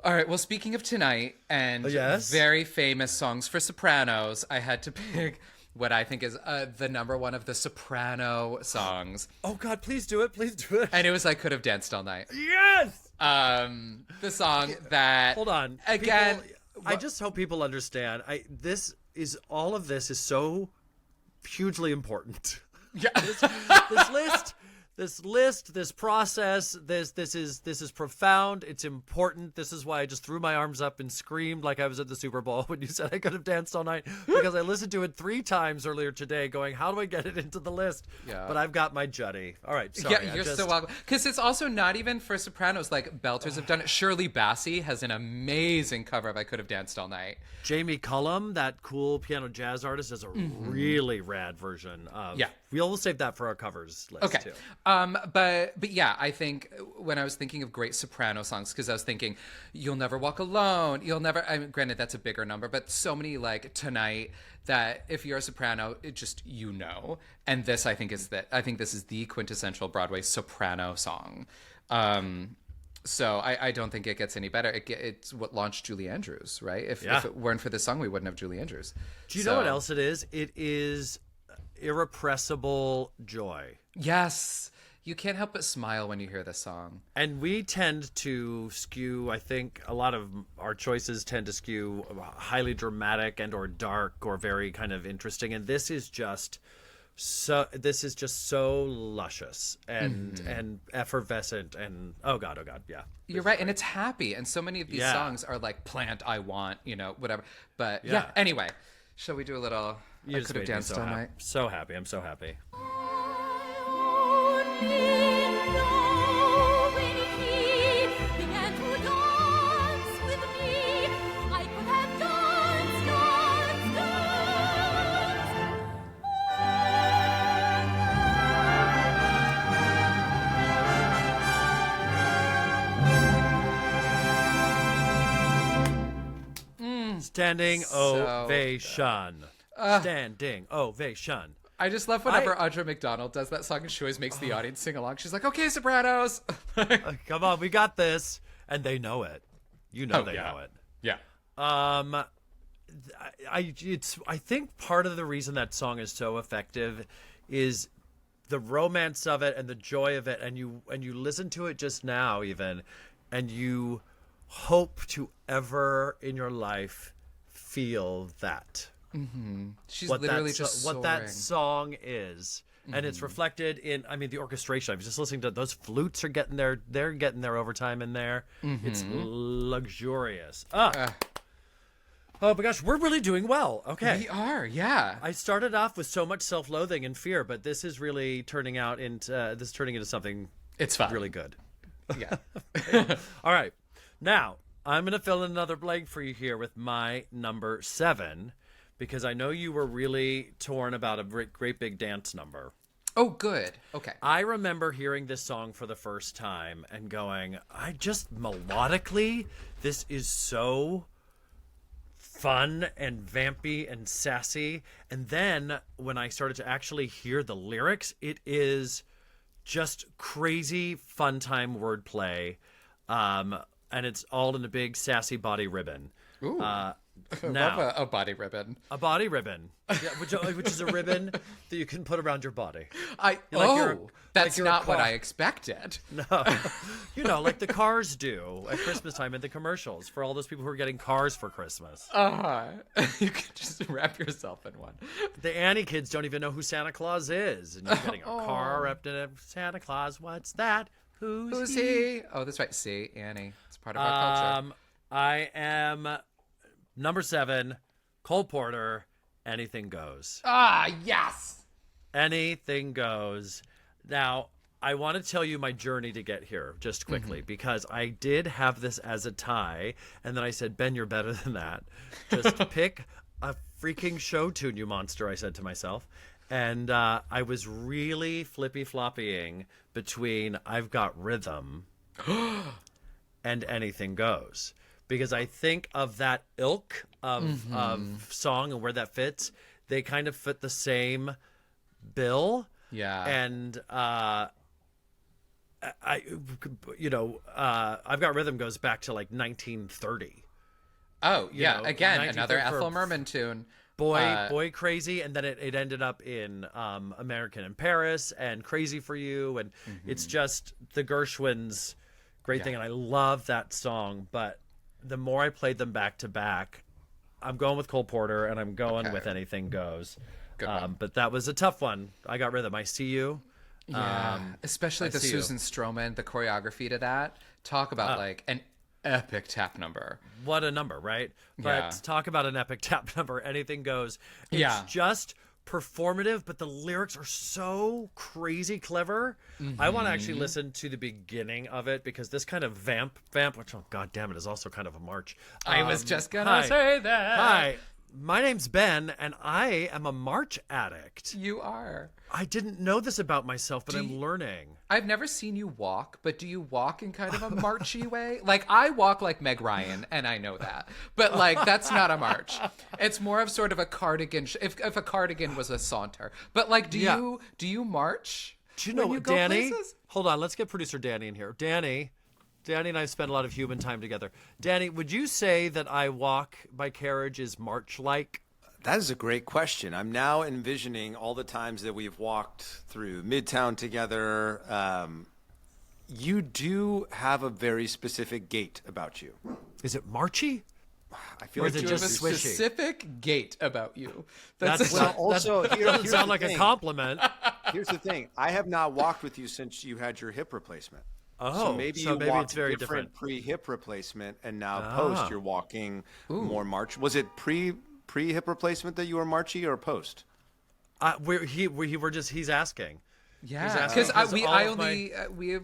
All right. Well, speaking of tonight and Yes? very famous songs for sopranos, I had to pick what I think is the number one of the soprano songs, Oh, God, please do it. Please do it. and it was "I Could Have Danced All Night." Yes! The song that Hold on. again. People, I just hope people understand. All of this is so hugely important. Yeah. This list, this process, this is profound. It's important. This is why I just threw my arms up and screamed like I was at the Super Bowl when you said I could have danced all night, because I listened to it 3 times earlier today going, how do I get it into the list? Yeah. But I've got my Juddy. All right, sorry. Yeah, you're so welcome. Because it's also not even for sopranos. Like, belters have done it. Shirley Bassey has an amazing cover of "I Could Have Danced All Night." Jamie Cullum, that cool piano jazz artist, has a really rad version of. Yeah. We'll save that for our covers list Okay. too. But yeah, I think when I was thinking of great soprano songs, because I was thinking, "You'll Never Walk Alone," "You'll Never," I mean, granted, that's a bigger number, but so many like "Tonight" that if you're a soprano, it just, And this, I think this is the quintessential Broadway soprano song. So I don't think it gets any better. It's what launched Julie Andrews, right? If it weren't for this song, we wouldn't have Julie Andrews. Do you know what else it is? It is irrepressible joy. Yes. You can't help but smile when you hear this song. And we tend to skew, I think a lot of our choices tend to skew highly dramatic and or dark or very kind of interesting. And this is just so luscious and effervescent and oh god, yeah. You're right, and it's happy. And so many of these songs are like "Plant I Want," whatever. But yeah, anyway, shall we do a little You "I just Could Have made me Danced All Night"? So happy. I'm so happy. Standing ovation. Standing ovation. I just love whenever Audra McDonald does that song and she always makes the audience sing along. She's like, "Okay, sopranos." Come on, we got this. And they know it. They know it. Yeah. I think part of the reason that song is so effective is the romance of it and the joy of it, and you listen to it just now even, and you hope to ever in your life feel that. Mm-hmm. She's what literally that, just what that soaring. song is. And it's reflected in, the orchestration. I was just listening to those flutes are getting they're getting their overtime in there. It's luxurious. Oh my gosh, we're really doing well. Okay. We are, yeah. I started off with so much self-loathing and fear, but this is really turning into something It's fun. really good. Yeah. All right. Now, I'm going to fill in another blank for you here with my number 7. Because I know you were really torn about a great big dance number. Oh, good. Okay. I remember hearing this song for the first time and going, melodically, this is so fun and vampy and sassy. And then when I started to actually hear the lyrics, it is just crazy fun time wordplay. And it's all in a big sassy body ribbon. Ooh. I Now, love a body ribbon. A body ribbon, which is a ribbon that you can put around your body. That's not what I expected. No, like the cars do at Christmas time in the commercials for all those people who are getting cars for Christmas. You can just wrap yourself in one. The Annie kids don't even know who Santa Claus is, and you're getting a car wrapped in a Santa Claus. What's that? Who's he? Oh, that's right. See, Annie. It's part of our culture. I am number 7, Cole Porter. Anything goes. Yes. Anything goes. Now, I want to tell you my journey to get here just quickly because I did have this as a tie, and then I said, Ben, you're better than that. Just pick a freaking show tune, you monster, I said to myself. And I was really flippy-floppying between I've Got Rhythm and Anything Goes. Because I think of that ilk of song and where that fits, they kind of fit the same bill. Yeah. And I've Got Rhythm goes back to like 1930. Oh, yeah. know, Again, 1930 another Ethel Merman tune. Boy Crazy, and then it ended up in American in Paris and Crazy for You, and it's just the Gershwins, great thing, and I love that song. But the more I played them back to back, I'm going with Cole Porter, and I'm going with Anything Goes. Good one. But that was a tough one. I Got Rhythm. I See You. Yeah, especially the Susan Stroman, the choreography to that. Talk about like an epic tap number. What a number, right? Yeah. But talk about an epic tap number. Anything Goes. It's just performative, but the lyrics are so crazy clever. I want to actually listen to the beginning of it because this kind of vamp, which, oh, God damn it, is also kind of a march. I was just going to say that. Hi, my name's Ben, and I am a march addict. You are. I didn't know this about myself, but I'm learning. I've never seen you walk, but do you walk in kind of a marchy way? Like, I walk like Meg Ryan, and I know that. But, like, that's not a march. It's more of sort of a cardigan, if a cardigan was a saunter. But, like, do you march? Do you know when what, Danny? Hold on, let's get producer Danny in here. Danny and I spend a lot of human time together. Danny, would you say that I walk my carriage is march-like? That is a great question. I'm now envisioning all the times that we've walked through Midtown together. You do have a very specific gait about you. Is it marchy? I feel Or like is it You have a just swishy? specific gait about you. also that doesn't sound like a compliment. Here's the thing. I have not walked with you since you had your hip replacement. Oh, so maybe it's very different different. Pre-hip replacement, and now post you're walking more march. Was it pre-hip replacement that you were marchy or post? He's asking. Yeah, because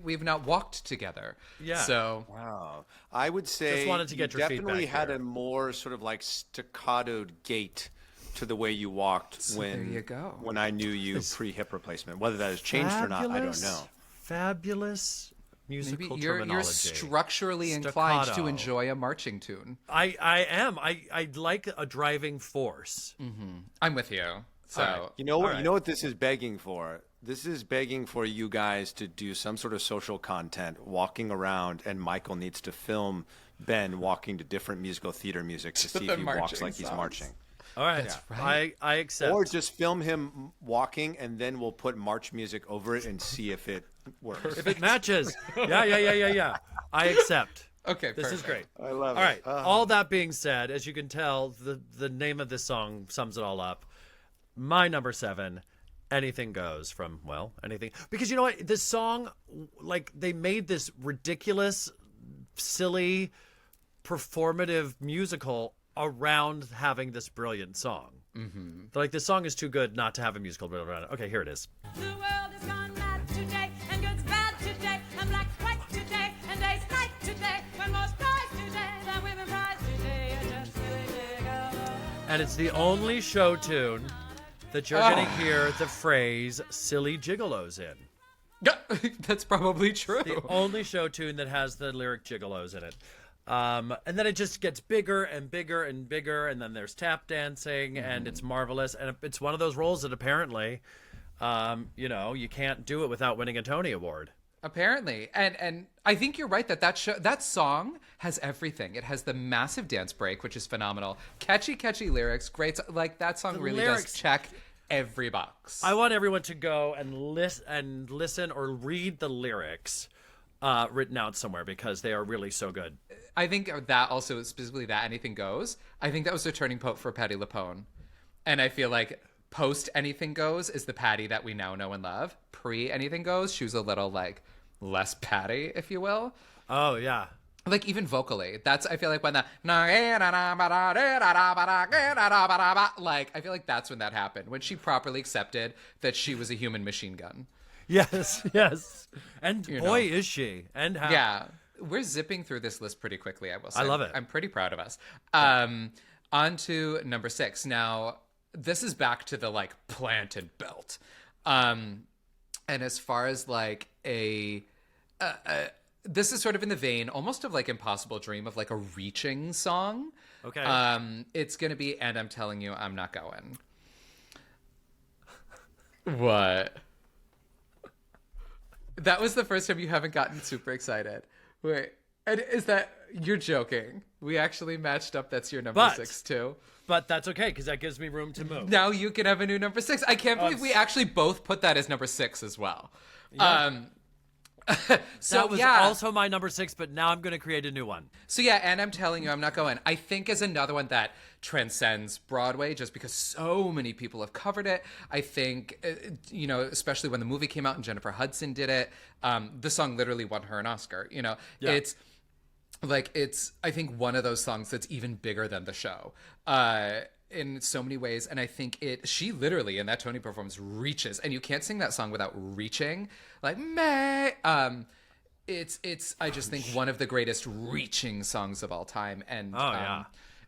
we've not walked together. Yeah. So Wow. I would say Just wanted to get your definitely feedback had here. a more sort of like staccatoed gait to the way you walked there you go. when I knew you pre-hip replacement. Whether that has changed or not, I don't know. Fabulous musical maybe terminology. you're structurally inclined to Staccato. enjoy a marching tune. I am. I like a driving force. I'm with you. So All right. You know what? All right. You know what this is begging for? This is begging for you guys to do some sort of social content, walking around, and Michael needs to film Ben walking to different musical theater music to see the if he walks marching like he's songs. marching. All right. I accept. Or just film him walking, and then we'll put march music over it and see if it works. if it matches. Yeah. I accept. okay, This is perfect. great. I love All it. right. All that being said, as you can tell, the name of this song sums it all up. My number 7, Anything Goes from, well, anything. Because you know what? This song, like, they made this ridiculous, silly, performative musical around having this brilliant song. They're like, this song is too good not to have a musical around it. Okay, here it is. The world is gone mad today, and good's bad today, and black's white today, and day's night today. When most prize today, than women prize today, are just silly gigolos. And it's the only show tune that you're going to hear the phrase silly gigolos in. That's probably true. The only show tune that has the lyric gigolos in it. And then it just gets bigger and bigger and bigger, and then there's tap dancing, and it's marvelous. And it's one of those roles that apparently, you can't do it without winning a Tony Award. Apparently, and I think you're right that song has everything. It has the massive dance break, which is phenomenal. Catchy lyrics, great. Like that song really lyrics- does check every box. I want everyone to go and listen or read the lyrics written out somewhere because they are really so good. I think that also specifically that Anything Goes. I think that was the turning point for Patti LuPone, and I feel like post Anything Goes is the Patti that we now know and love. Pre Anything Goes, she was a little like less Patti, if you will. Oh yeah. Like even vocally, that's I feel like when the like I feel like that's when that happened, when she properly accepted that she was a human machine gun. Yes, yes. And You boy, know. is she. And how. Yeah, we're zipping through this list pretty quickly, I will say. I love it. I'm pretty proud of us. On to number 6. Now, this is back to the, like, planted belt. And as far as, like, this is sort of in the vein almost of, like, Impossible Dream, of, like, a reaching song. Okay. It's going to be And I'm Telling You I'm Not Going. What? That was the first time you haven't gotten super excited. Wait, and is that you're joking? We actually matched up. That's your number 6 too. But that's okay because that gives me room to move. Now you can have a new number 6. I can't believe we actually both put that as number 6 as well. Yeah. So that was yeah. also my number 6, but now I'm going to create a new one. So yeah, And I'm Telling You I'm Not Going, I think is another one that transcends Broadway just because so many people have covered it. I think, you know, especially when the movie came out and Jennifer Hudson did it, the song literally won her an Oscar, you know. Yeah. It's I think one of those songs that's even bigger than the show. In so many ways, and I think she literally in that Tony performance reaches, and you can't sing that song without reaching, like May. It's I just think one of the greatest reaching songs of all time, and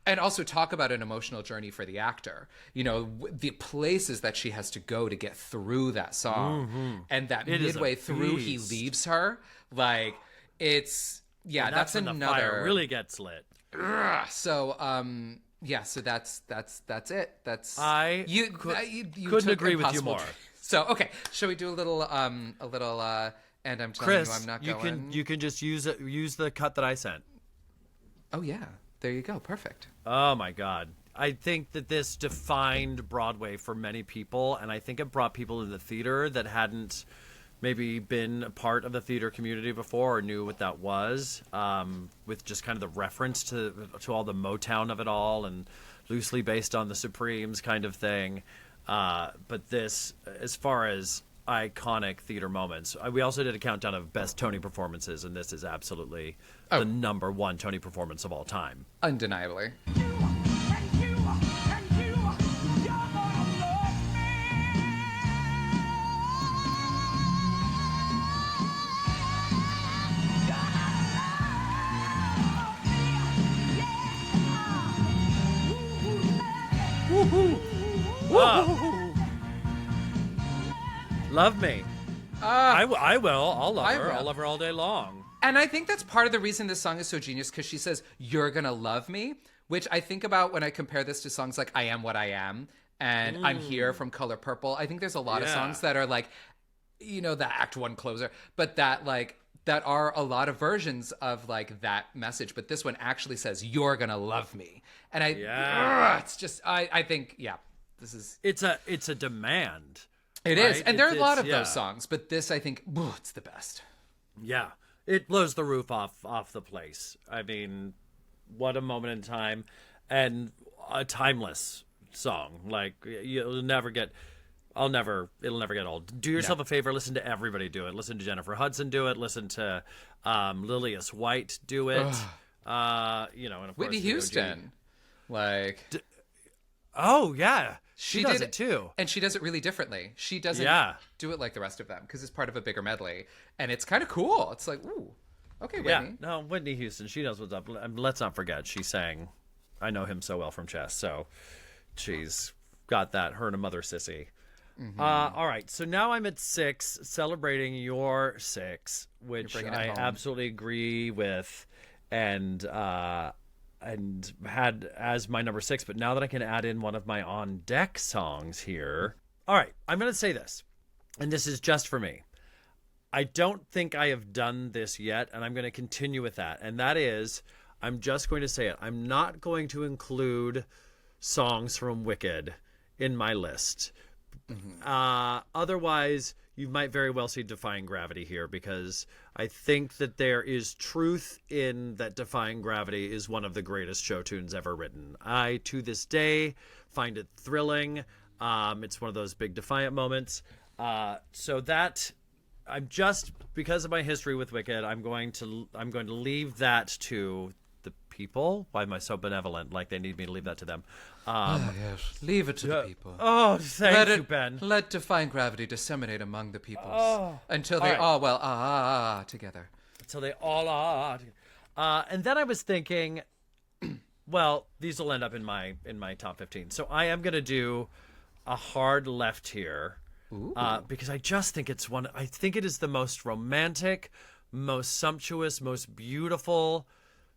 and also talk about an emotional journey for the actor. You know, the places that she has to go to get through that song, and that midway through he leaves her. Like that's when another the fire really gets lit. So yeah, so that's it. That's you couldn't took agree with you Impossible more. Dream. So okay, shall we do a little and I'm telling Chris, you I'm not going. you can just use the cut that I sent. Oh yeah, there you go, perfect. Oh my God. I think that this defined Broadway for many people, and I think it brought people to the theater that hadn't maybe been a part of the theater community before or knew what that was, with just kind of the reference to all the Motown of it all and loosely based on the Supremes kind of thing. But this, as far as iconic theater moments, we also did a countdown of best Tony performances, and this is absolutely the number 1 Tony performance of all time. Undeniably. Love me. I will. I'll love her. will. I'll love her all day long. And I think that's part of the reason this song is so genius, because she says, "You're gonna love me," which I think about when I compare this to songs like "I Am What I Am" and "I'm Here" from Color Purple. I think there's a lot of songs that are like, you know, the Act 1 closer, but that are a lot of versions of like that message. But this one actually says, "You're gonna love me," and it's just I think this is it's a demand. It right? is, and there are a lot of yeah. those songs, but this I think it's the best. Yeah, it blows the roof off the place. I mean, what a moment in time, and a timeless song. Like it'll never get old. Do yourself a favor, listen to everybody do it. Listen to Jennifer Hudson do it. Listen to Lillias White do it. You know, and of Whitney course, Houston, like. Oh yeah, she does did it too, and she does it really differently. She doesn't do it like the rest of them because it's part of a bigger medley, and it's kind of cool. It's like, ooh, okay, Whitney. Yeah, no, Whitney Houston, she knows what's up. Let's not forget, she sang "I Know Him So Well" from Chess, so she's got that. Her and a mother sissy. Mm-hmm. All right, so now I'm at 6, celebrating your 6, which I absolutely agree with, and had as my number 6, but now that I can add in one of my on deck songs here. All right, I'm going to say this, and this is just for me. I don't think I have done this yet, and I'm going to continue with that. And that is, I'm just going to say it. I'm not going to include songs from Wicked in my list. Mm-hmm. Otherwise, you might very well see Defying Gravity here, because I think that there is truth in that Defying Gravity is one of the greatest show tunes ever written. I, to this day, find it thrilling. It's one of those big defiant moments. So that I'm just, because of my history with Wicked, I'm going to leave that to the people. Why am I so benevolent? Like they need me to leave that to them. Yes, leave it to the people. Oh, thank you, Ben. Let Defying Gravity disseminate among the peoples until they all together. Until they all are. And then I was thinking, well, these will end up in my top 15. So I am going to do a hard left here because I just think I think it is the most romantic, most sumptuous, most beautiful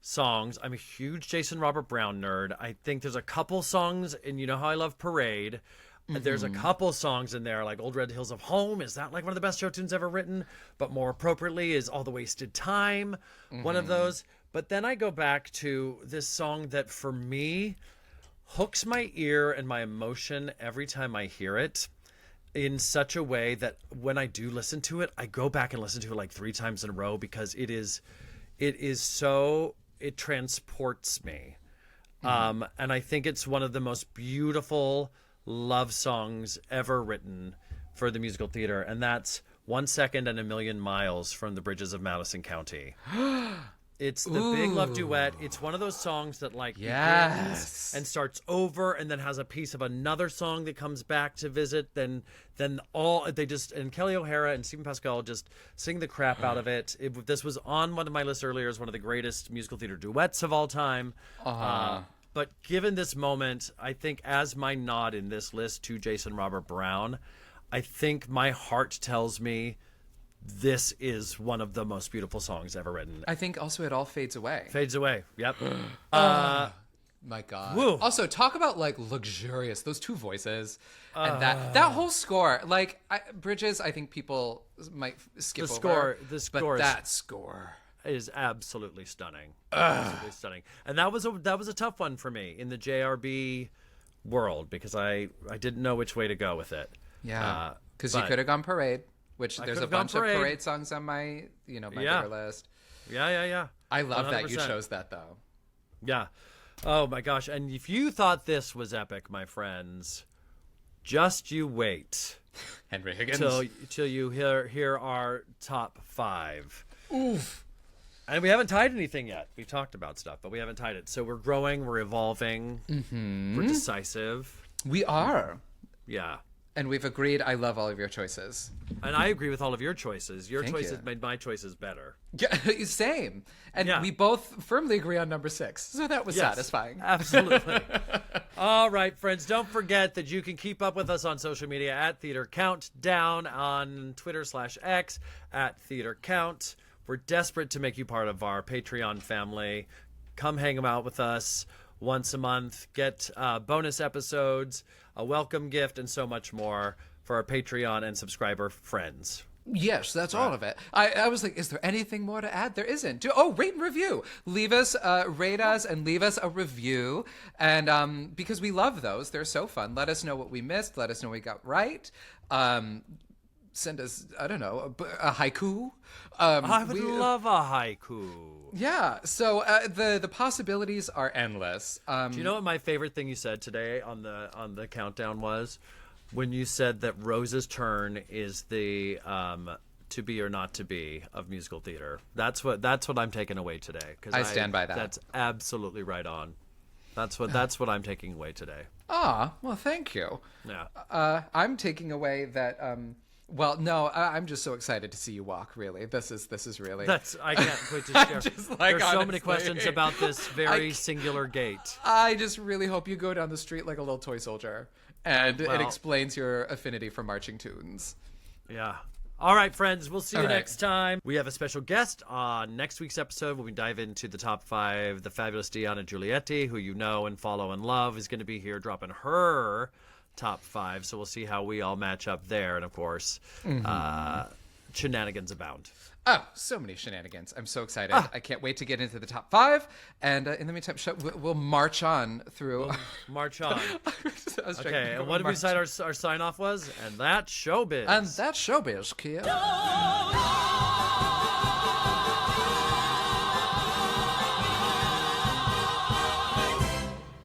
songs. I'm a huge Jason Robert Brown nerd. I think there's a couple songs, and you know how I love Parade. There's a couple songs in there, like Old Red Hills of Home. Is that like one of the best show tunes ever written? But more appropriately is All the Wasted Time, one of those. But then I go back to this song that, for me, hooks my ear and my emotion every time I hear it in such a way that when I do listen to it, I go back and listen to it like 3 times in a row because it transports me. And I think it's one of the most beautiful love songs ever written for the musical theater, and that's 1 Second and a Million Miles from the Bridges of Madison County. It's the big love duet. It's one of those songs that begins and starts over and then has a piece of another song that comes back to visit. Then and Kelly O'Hara and Stephen Pascal just sing the crap out of it. This was on one of my lists earlier as one of the greatest musical theater duets of all time. But given this moment, I think as my nod in this list to Jason Robert Brown, I think my heart tells me this is one of the most beautiful songs ever written. I think also it all fades away. Fades away. Yep. My God. Woo. Also, talk about like luxurious. Those 2 voices and that whole score. Like Bridges, I think people might skip over. The score. But that score is absolutely stunning. Absolutely stunning. And that was a tough one for me in the JRB world because I didn't know which way to go with it. Yeah. Because you could have gone Parade, which there's a bunch of Parade songs on my favorite list. Yeah. I love 100%. that you chose that though. Yeah. Oh my gosh. And if you thought this was epic, my friends, just you wait. Henry Higgins. Till you hear our top 5. Oof. And we haven't tied anything yet. We've talked about stuff, but we haven't tied it. So we're growing, we're evolving, we're decisive. We are. Yeah. And we've agreed I love all of your choices. And I agree with all of your choices. Your choices made my choices better. Yeah, same. And we both firmly agree on number 6. So that was satisfying. Absolutely. All right, friends. Don't forget that you can keep up with us on social media at Theater Countdown, on Twitter/X at Theater Count. We're desperate to make you part of our Patreon family. Come hang out with us once a month. Get bonus episodes, a welcome gift, and so much more for our Patreon and subscriber friends. Yes, that's all of it. I was like, is there anything more to add? There isn't. Rate and review. Rate us and leave us a review. And because we love those. They're so fun. Let us know what we missed. Let us know what we got right. Send us, I don't know, a haiku. I would love a haiku. Yeah, so the possibilities are endless. Do you know what my favorite thing you said today on the countdown was? When you said that Rose's Turn is the to be or not to be of musical theater. That's what I'm taking away today. I stand by that. That's absolutely right on. That's what I'm taking away today. Well, thank you. Yeah. I'm taking away that. Well, no, I'm just so excited to see you walk. Really, this is really. I can't wait to share. Just like, There's so honestly, many questions about this very singular gate. I just really hope you go down the street like a little toy soldier, and it explains your affinity for marching tunes. Yeah. All right, friends. We'll see you next time. We have a special guest on next week's episode when we dive into the top 5. The fabulous Diana Giulietti, who you know and follow and love, is going to be here dropping her top 5, so we'll see how we all match up there. And of course, shenanigans abound. So many shenanigans. I'm so excited. I can't wait to get into the top 5. And in the meantime, we'll march on through. March on. Okay, and what did we decide our sign off was? And that's showbiz. And that's showbiz, kid.